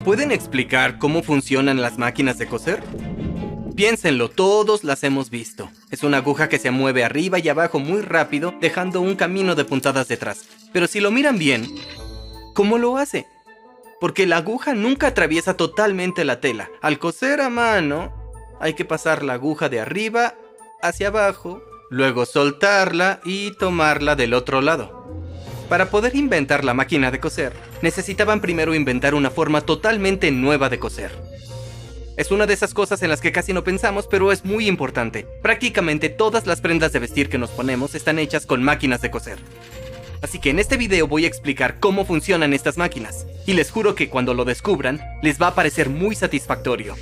¿Pueden explicar cómo funcionan las máquinas de coser? Piénsenlo, todos las hemos visto. Es una aguja que se mueve arriba y abajo muy rápido, dejando un camino de puntadas detrás. Pero si lo miran bien, ¿cómo lo hace? Porque la aguja nunca atraviesa totalmente la tela. Al coser a mano, hay que pasar la aguja de arriba hacia abajo, luego soltarla y tomarla del otro lado. Para poder inventar la máquina de coser, necesitaban primero inventar una forma totalmente nueva de coser. Es una de esas cosas en las que casi no pensamos, pero es muy importante. Prácticamente todas las prendas de vestir que nos ponemos están hechas con máquinas de coser. Así que en este video voy a explicar cómo funcionan estas máquinas. Y les juro que cuando lo descubran, les va a parecer muy satisfactorio.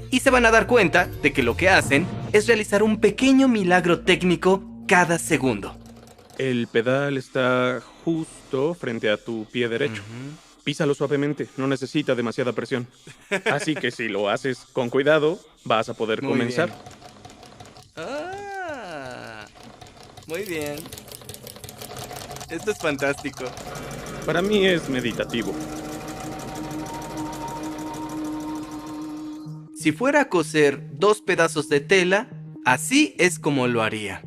Y se van a dar cuenta de que lo que hacen es realizar un pequeño milagro técnico cada segundo. El pedal está justo frente a tu pie derecho. Písalo suavemente, no necesita demasiada presión. Así que si lo haces con cuidado, vas a poder comenzar. Muy bien. Esto es fantástico. Para mí es meditativo. Si fuera a coser 2 pedazos de tela, así es como lo haría.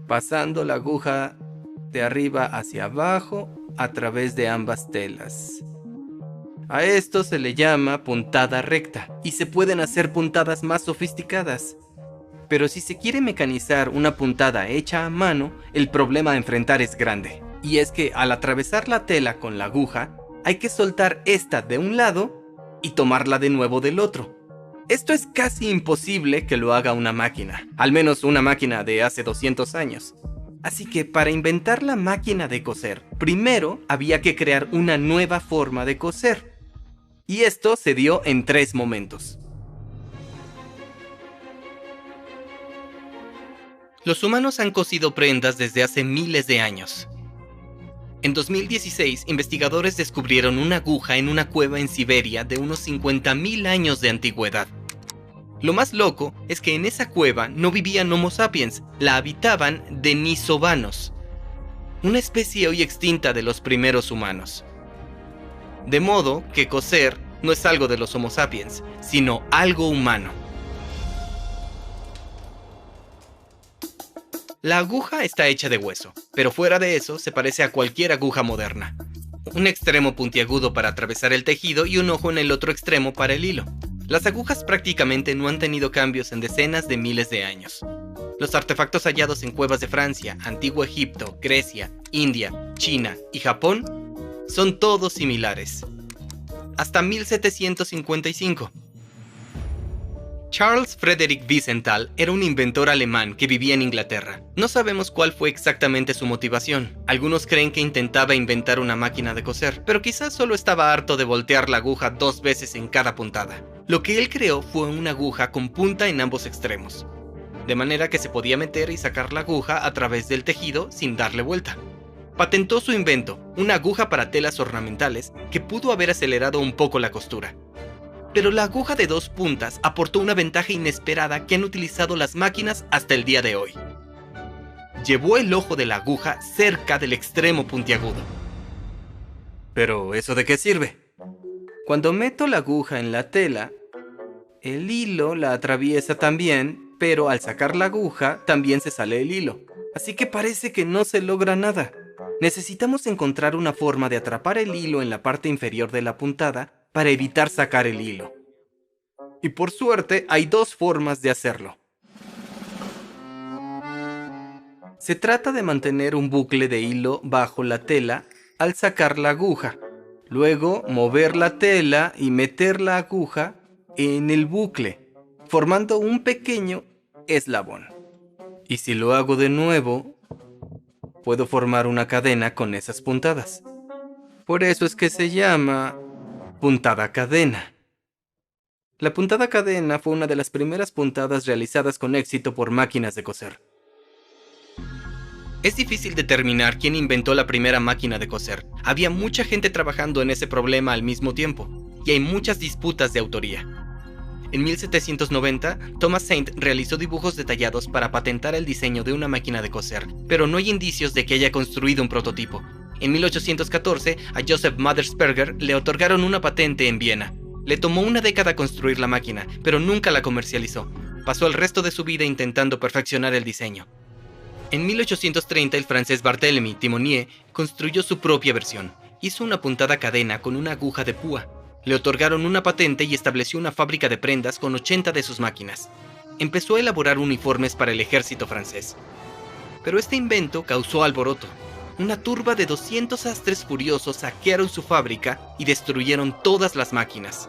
Pasando la aguja de arriba hacia abajo a través de ambas telas. A esto se le llama puntada recta y se pueden hacer puntadas más sofisticadas. Pero si se quiere mecanizar una puntada hecha a mano, el problema a enfrentar es grande. Y es que al atravesar la tela con la aguja, hay que soltar esta de un lado y tomarla de nuevo del otro. Esto es casi imposible que lo haga una máquina, al menos una máquina de hace 200 años. Así que para inventar la máquina de coser, primero había que crear una nueva forma de coser. Y esto se dio en 3 momentos. Los humanos han cosido prendas desde hace miles de años. En 2016, investigadores descubrieron una aguja en una cueva en Siberia de unos 50.000 años de antigüedad. Lo más loco es que en esa cueva no vivían Homo sapiens, la habitaban denisovanos, una especie hoy extinta de los primeros humanos. De modo que coser no es algo de los Homo sapiens, sino algo humano. La aguja está hecha de hueso, pero fuera de eso se parece a cualquier aguja moderna. Un extremo puntiagudo para atravesar el tejido y un ojo en el otro extremo para el hilo. Las agujas prácticamente no han tenido cambios en decenas de miles de años. Los artefactos hallados en cuevas de Francia, Antiguo Egipto, Grecia, India, China y Japón son todos similares. Hasta 1755. Charles Frederick Wiesenthal era un inventor alemán que vivía en Inglaterra. No sabemos cuál fue exactamente su motivación. Algunos creen que intentaba inventar una máquina de coser, pero quizás solo estaba harto de voltear la aguja 2 veces en cada puntada. Lo que él creó fue una aguja con punta en ambos extremos, de manera que se podía meter y sacar la aguja a través del tejido sin darle vuelta. Patentó su invento, una aguja para telas ornamentales que pudo haber acelerado un poco la costura. Pero la aguja de 2 puntas aportó una ventaja inesperada que han utilizado las máquinas hasta el día de hoy. Llevó el ojo de la aguja cerca del extremo puntiagudo. ¿Pero eso de qué sirve? Cuando meto la aguja en la tela, el hilo la atraviesa también, pero al sacar la aguja también se sale el hilo. Así que parece que no se logra nada. Necesitamos encontrar una forma de atrapar el hilo en la parte inferior de la puntada para evitar sacar el hilo. Y por suerte hay 2 formas de hacerlo. Se trata de mantener un bucle de hilo bajo la tela al sacar la aguja. Luego mover la tela y meter la aguja en el bucle, formando un pequeño eslabón. Y si lo hago de nuevo, puedo formar una cadena con esas puntadas. Por eso es que se llama puntada cadena. La puntada cadena fue una de las primeras puntadas realizadas con éxito por máquinas de coser. Es difícil determinar quién inventó la primera máquina de coser. Había mucha gente trabajando en ese problema al mismo tiempo, y hay muchas disputas de autoría. En 1790, Thomas Saint realizó dibujos detallados para patentar el diseño de una máquina de coser, pero no hay indicios de que haya construido un prototipo. En 1814, a Joseph Mothersperger le otorgaron una patente en Viena. Le tomó una década construir la máquina, pero nunca la comercializó. Pasó el resto de su vida intentando perfeccionar el diseño. En 1830, el francés Barthélemy Timonier construyó su propia versión. Hizo una puntada cadena con una aguja de púa. Le otorgaron una patente y estableció una fábrica de prendas con 80 de sus máquinas. Empezó a elaborar uniformes para el ejército francés. Pero este invento causó alboroto. Una turba de 200 sastres furiosos saquearon su fábrica y destruyeron todas las máquinas.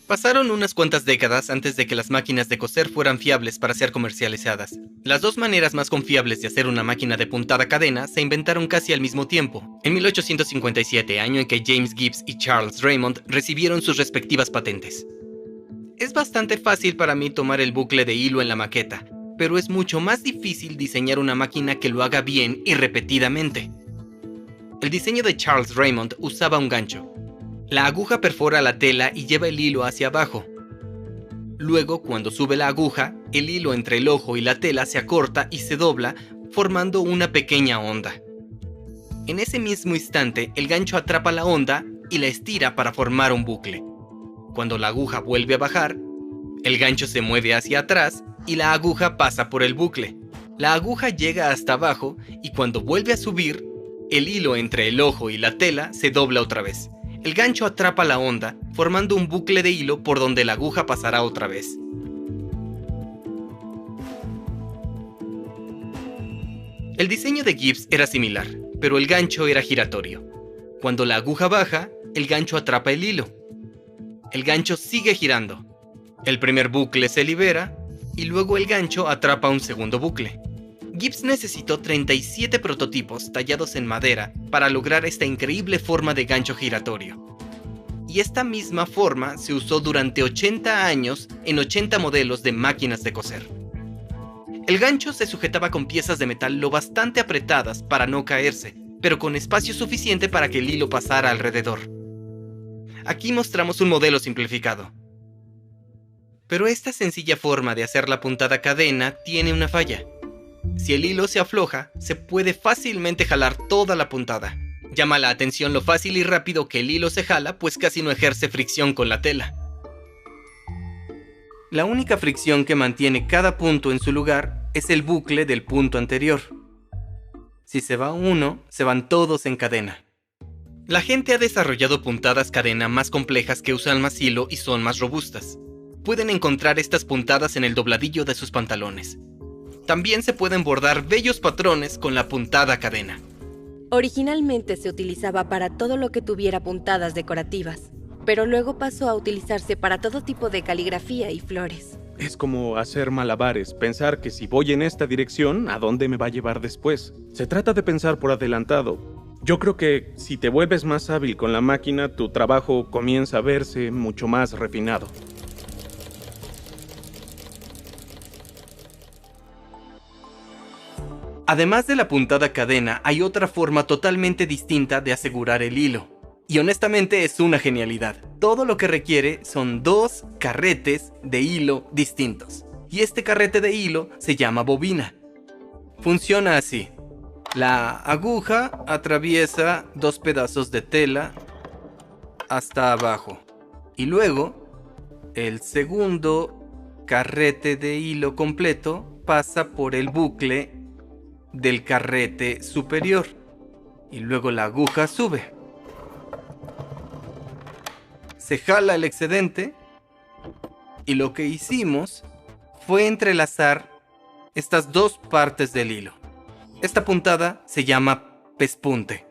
Pasaron unas cuantas décadas antes de que las máquinas de coser fueran fiables para ser comercializadas. Las dos maneras más confiables de hacer una máquina de puntada cadena se inventaron casi al mismo tiempo, en 1857, año en que James Gibbs y Charles Raymond recibieron sus respectivas patentes. Es bastante fácil para mí tomar el bucle de hilo en la maqueta, pero es mucho más difícil diseñar una máquina que lo haga bien y repetidamente. El diseño de Charles Raymond usaba un gancho. La aguja perfora la tela y lleva el hilo hacia abajo. Luego, cuando sube la aguja, el hilo entre el ojo y la tela se acorta y se dobla, formando una pequeña onda. En ese mismo instante, el gancho atrapa la onda y la estira para formar un bucle. Cuando la aguja vuelve a bajar, el gancho se mueve hacia atrás y la aguja pasa por el bucle. La aguja llega hasta abajo y cuando vuelve a subir, el hilo entre el ojo y la tela se dobla otra vez. El gancho atrapa la onda, formando un bucle de hilo por donde la aguja pasará otra vez. El diseño de Gibbs era similar, pero el gancho era giratorio. Cuando la aguja baja, el gancho atrapa el hilo. El gancho sigue girando. El primer bucle se libera y luego el gancho atrapa un segundo bucle. Gibbs necesitó 37 prototipos tallados en madera para lograr esta increíble forma de gancho giratorio. Y esta misma forma se usó durante 80 años en 80 modelos de máquinas de coser. El gancho se sujetaba con piezas de metal lo bastante apretadas para no caerse, pero con espacio suficiente para que el hilo pasara alrededor. Aquí mostramos un modelo simplificado. Pero esta sencilla forma de hacer la puntada cadena tiene una falla. Si el hilo se afloja, se puede fácilmente jalar toda la puntada. Llama la atención lo fácil y rápido que el hilo se jala, pues casi no ejerce fricción con la tela. La única fricción que mantiene cada punto en su lugar es el bucle del punto anterior. Si se va uno, se van todos en cadena. La gente ha desarrollado puntadas cadena más complejas que usan más hilo y son más robustas. Pueden encontrar estas puntadas en el dobladillo de sus pantalones. También se pueden bordar bellos patrones con la puntada cadena. Originalmente se utilizaba para todo lo que tuviera puntadas decorativas, pero luego pasó a utilizarse para todo tipo de caligrafía y flores. Es como hacer malabares, pensar que si voy en esta dirección, ¿a dónde me va a llevar después? Se trata de pensar por adelantado. Yo creo que si te vuelves más hábil con la máquina, tu trabajo comienza a verse mucho más refinado. Además de la puntada cadena, hay otra forma totalmente distinta de asegurar el hilo. Y honestamente es una genialidad. Todo lo que requiere son dos carretes de hilo distintos. Y este carrete de hilo se llama bobina. Funciona así. La aguja atraviesa dos pedazos de tela hasta abajo. Y luego, el segundo carrete de hilo completo pasa por el bucle del carrete superior. Y luego la aguja sube. Se jala el excedente. Y lo que hicimos fue entrelazar estas dos partes del hilo. Esta puntada se llama pespunte.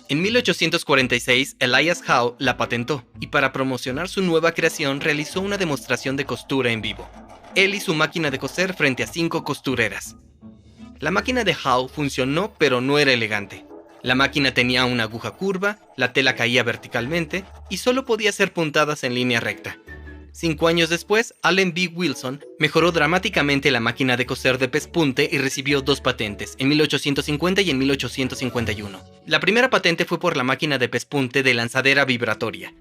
En 1846, Elias Howe la patentó y para promocionar su nueva creación realizó una demostración de costura en vivo. Él y su máquina de coser frente a 5 costureras. La máquina de Howe funcionó, pero no era elegante. La máquina tenía una aguja curva, la tela caía verticalmente y solo podía hacer puntadas en línea recta. 5 años después, Allen B. Wilson mejoró dramáticamente la máquina de coser de pespunte y recibió 2 patentes, en 1850 y en 1851. La primera patente fue por la máquina de pespunte de lanzadera vibratoria.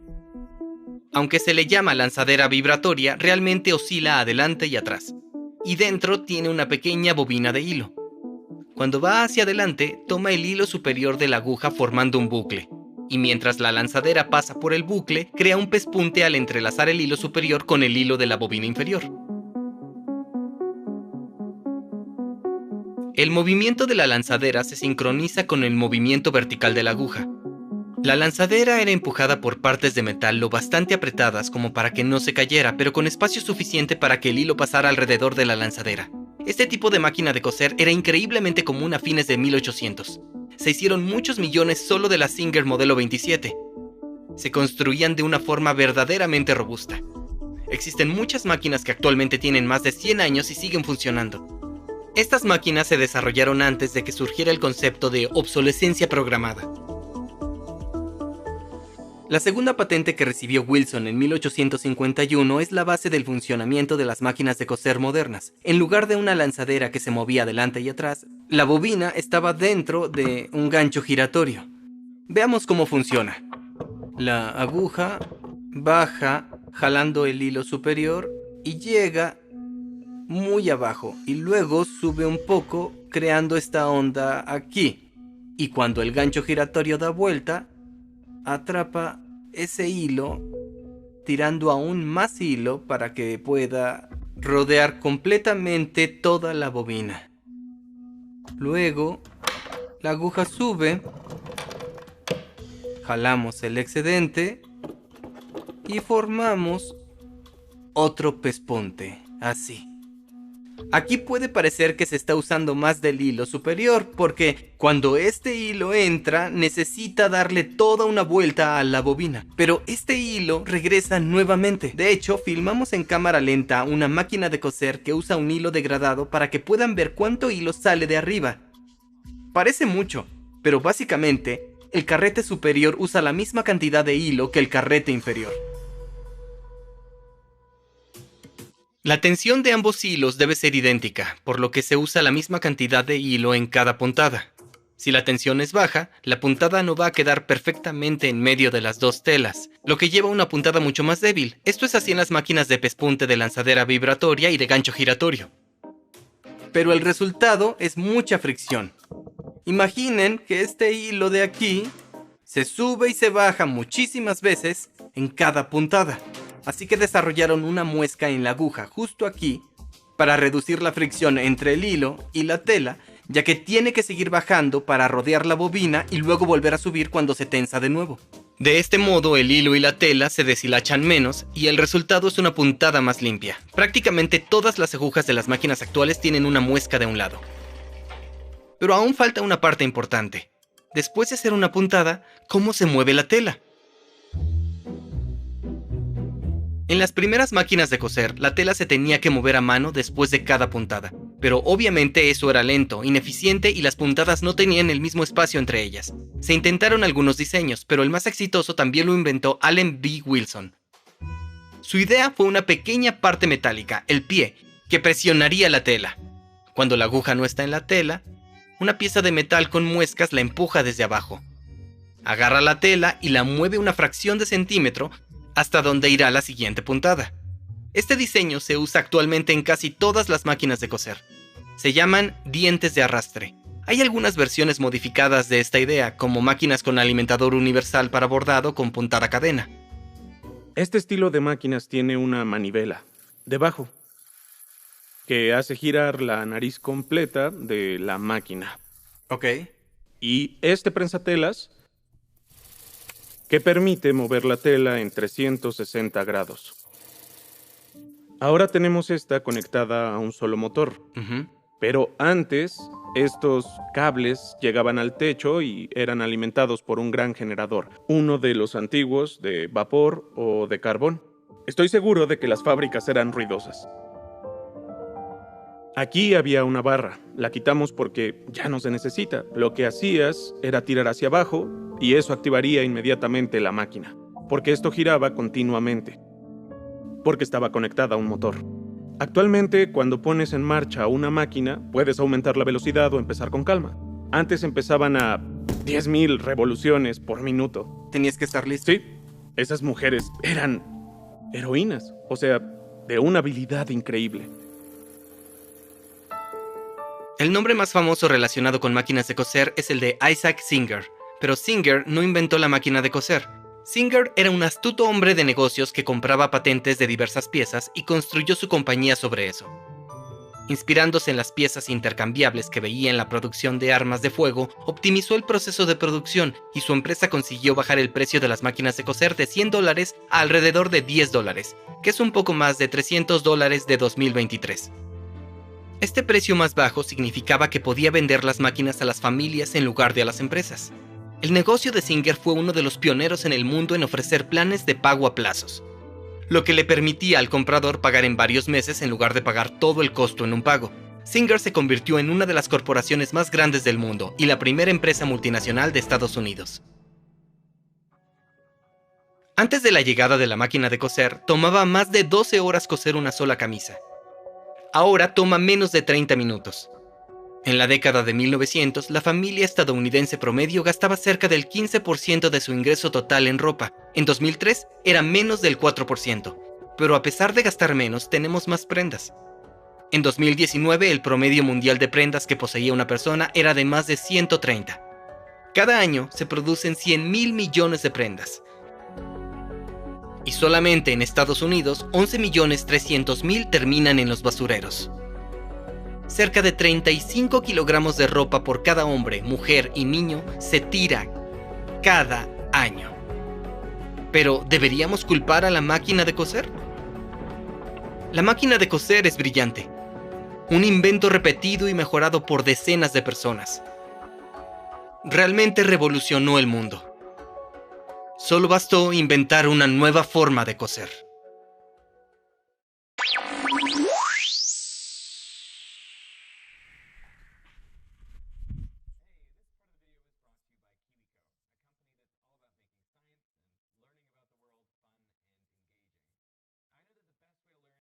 Aunque se le llama lanzadera vibratoria, realmente oscila adelante y atrás. Y dentro tiene una pequeña bobina de hilo. Cuando va hacia adelante, toma el hilo superior de la aguja formando un bucle. Y mientras la lanzadera pasa por el bucle, crea un pespunte al entrelazar el hilo superior con el hilo de la bobina inferior. El movimiento de la lanzadera se sincroniza con el movimiento vertical de la aguja. La lanzadera era empujada por partes de metal lo bastante apretadas como para que no se cayera, pero con espacio suficiente para que el hilo pasara alrededor de la lanzadera. Este tipo de máquina de coser era increíblemente común a fines de 1800. Se hicieron muchos millones solo de la Singer modelo 27. Se construían de una forma verdaderamente robusta. Existen muchas máquinas que actualmente tienen más de 100 años y siguen funcionando. Estas máquinas se desarrollaron antes de que surgiera el concepto de obsolescencia programada. La segunda patente que recibió Wilson en 1851 es la base del funcionamiento de las máquinas de coser modernas. En lugar de una lanzadera que se movía adelante y atrás, la bobina estaba dentro de un gancho giratorio. Veamos cómo funciona. La aguja baja jalando el hilo superior y llega muy abajo y luego sube un poco creando esta onda aquí. Y cuando el gancho giratorio da vuelta, atrapa ese hilo tirando aún más hilo para que pueda rodear completamente toda la bobina. Luego, la aguja sube, jalamos el excedente y formamos otro pespunte, así. Aquí puede parecer que se está usando más del hilo superior, porque cuando este hilo entra, necesita darle toda una vuelta a la bobina. Pero este hilo regresa nuevamente. De hecho, filmamos en cámara lenta una máquina de coser que usa un hilo degradado para que puedan ver cuánto hilo sale de arriba. Parece mucho, pero básicamente, el carrete superior usa la misma cantidad de hilo que el carrete inferior. La tensión de ambos hilos debe ser idéntica, por lo que se usa la misma cantidad de hilo en cada puntada. Si la tensión es baja, la puntada no va a quedar perfectamente en medio de las dos telas, lo que lleva a una puntada mucho más débil. Esto es así en las máquinas de pespunte de lanzadera vibratoria y de gancho giratorio. Pero el resultado es mucha fricción. Imaginen que este hilo de aquí se sube y se baja muchísimas veces en cada puntada. Así que desarrollaron una muesca en la aguja justo aquí para reducir la fricción entre el hilo y la tela, ya que tiene que seguir bajando para rodear la bobina y luego volver a subir cuando se tensa de nuevo. De este modo el hilo y la tela se deshilachan menos y el resultado es una puntada más limpia. Prácticamente todas las agujas de las máquinas actuales tienen una muesca de un lado. Pero aún falta una parte importante. Después de hacer una puntada, ¿cómo se mueve la tela? En las primeras máquinas de coser, la tela se tenía que mover a mano después de cada puntada. Pero obviamente eso era lento, ineficiente y las puntadas no tenían el mismo espacio entre ellas. Se intentaron algunos diseños, pero el más exitoso también lo inventó Allen B. Wilson. Su idea fue una pequeña parte metálica, el pie, que presionaría la tela. Cuando la aguja no está en la tela, una pieza de metal con muescas la empuja desde abajo. Agarra la tela y la mueve una fracción de centímetro hasta donde irá la siguiente puntada. Este diseño se usa actualmente en casi todas las máquinas de coser. Se llaman dientes de arrastre. Hay algunas versiones modificadas de esta idea, como máquinas con alimentador universal para bordado con puntada cadena. Este estilo de máquinas tiene una manivela debajo que hace girar la nariz completa de la máquina. Ok. Y este prensatelas que permite mover la tela en 360 grados. Ahora tenemos esta conectada a un solo motor. Pero antes, estos cables llegaban al techo y eran alimentados por un gran generador, uno de los antiguos de vapor o de carbón. Estoy seguro de que las fábricas eran ruidosas. Aquí había una barra, la quitamos porque ya no se necesita. Lo que hacías era tirar hacia abajo y eso activaría inmediatamente la máquina, porque esto giraba continuamente, porque estaba conectada a un motor. Actualmente, cuando pones en marcha una máquina, puedes aumentar la velocidad o empezar con calma. Antes empezaban a 10,000 revoluciones por minuto. Tenías que estar listo. Sí, esas mujeres eran heroínas, o sea, de una habilidad increíble. El nombre más famoso relacionado con máquinas de coser es el de Isaac Singer, pero Singer no inventó la máquina de coser. Singer era un astuto hombre de negocios que compraba patentes de diversas piezas y construyó su compañía sobre eso. Inspirándose en las piezas intercambiables que veía en la producción de armas de fuego, optimizó el proceso de producción y su empresa consiguió bajar el precio de las máquinas de coser de $100 a alrededor de $10, que es un poco más de $300 de 2023. Este precio más bajo significaba que podía vender las máquinas a las familias en lugar de a las empresas. El negocio de Singer fue uno de los pioneros en el mundo en ofrecer planes de pago a plazos, lo que le permitía al comprador pagar en varios meses en lugar de pagar todo el costo en un pago. Singer se convirtió en una de las corporaciones más grandes del mundo y la primera empresa multinacional de Estados Unidos. Antes de la llegada de la máquina de coser, tomaba más de 12 horas coser una sola camisa. Ahora toma menos de 30 minutos. En la década de 1900, la familia estadounidense promedio gastaba cerca del 15% de su ingreso total en ropa. En 2003 era menos del 4%, pero a pesar de gastar menos, tenemos más prendas. En 2019, el promedio mundial de prendas que poseía una persona era de más de 130. Cada año se producen 100.000 millones de prendas. Y solamente en Estados Unidos, 11.300.000 terminan en los basureros. Cerca de 35 kilogramos de ropa por cada hombre, mujer y niño se tira cada año. Pero, ¿deberíamos culpar a la máquina de coser? La máquina de coser es brillante. Un invento repetido y mejorado por decenas de personas. Realmente revolucionó el mundo. Solo bastó inventar una nueva forma de coser.